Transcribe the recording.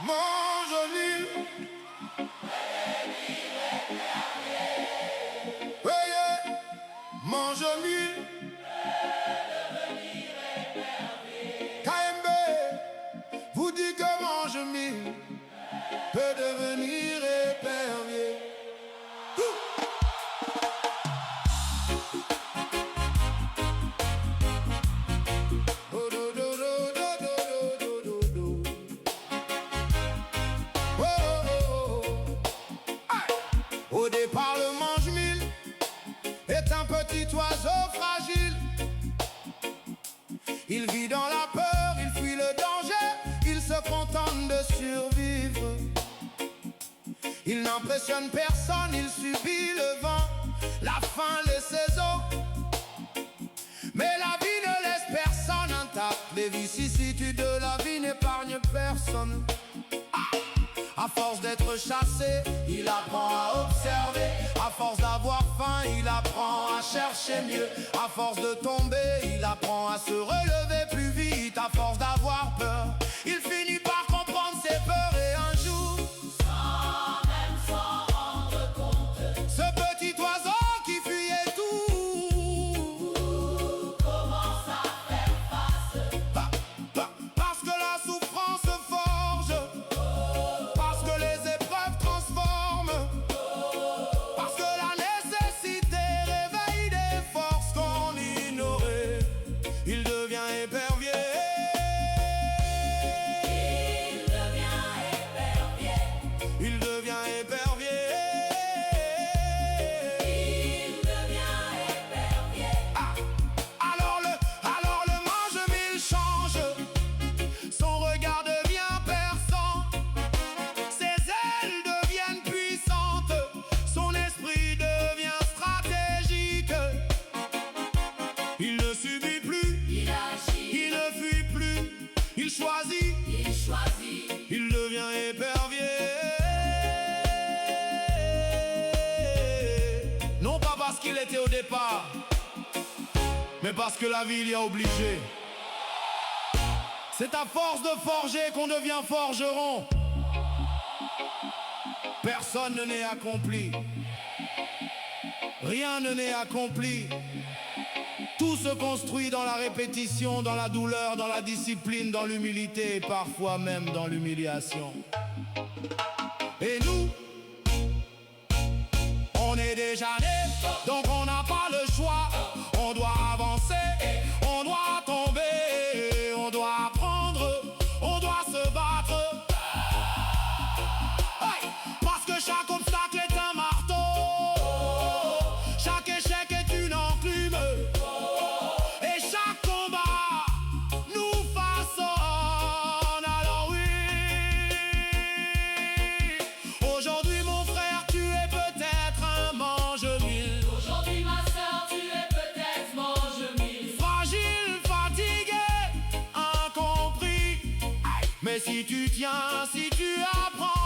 Mange mille, veuillez, mange mille. KMB vous dit que mange mille peut devenir épervier. Au départ, le mange-mille est un petit oiseau fragile. Il vit dans la peur, il fuit le danger, il se contente de survivre. Il n'impressionne personne, il subit le vent, la faim, les saisons. Mais la vie ne laisse personne intact, les vicissitudes de la vie n'épargnent personne. À force d'être chassé, il apprend à observer. À force d'avoir faim, il apprend à chercher mieux. À force de tomber, il apprend à se relever plus vite. À force d'avoir peur, il finit par comprendre ses peurs. Et un jour, sans même s'en rendre compte, ce petit oiseau qui fuyait tout commence à faire face. Parce que la souffrance forge, parce que les épreuves transforment, parce que la nécessité réveille des forces qu'on ignorait. Il devient épervier. Il devient épervier. Il devient épervier. Alors le mange-mille change. Son regard devient perçant. Ses ailes deviennent puissantes. Son esprit devient stratégique. Il ne subit plus, Il agit, il ne fuit plus. Il choisit, il choisit. il devient épervier. Non pas parce qu'il était au départ, mais parce que la vie l'y a obligé. C'est à force de forger qu'on devient forgeron. Personne ne n'est accompli. Rien ne n'est accompli. Tout se construit dans la répétition, dans la douleur, dans la discipline, dans l'humilité et parfois même dans l'humiliation. Et nous, on est déjà nés, donc on n'a pas le choix. On doit avancer, on doit tomber, on doit apprendre, on doit se battre. Hey! Parce que chaque obstacle est un marteau, chaque échec est une enclume, et chaque combat nous façonne. Alors oui, aujourd'hui mon frère, tu es peut-être un mange-mille. Aujourd'hui ma sœur, tu es peut-être mange-mille. Fragile, fatigué, incompris. Mais si tu tiens, si tu apprends,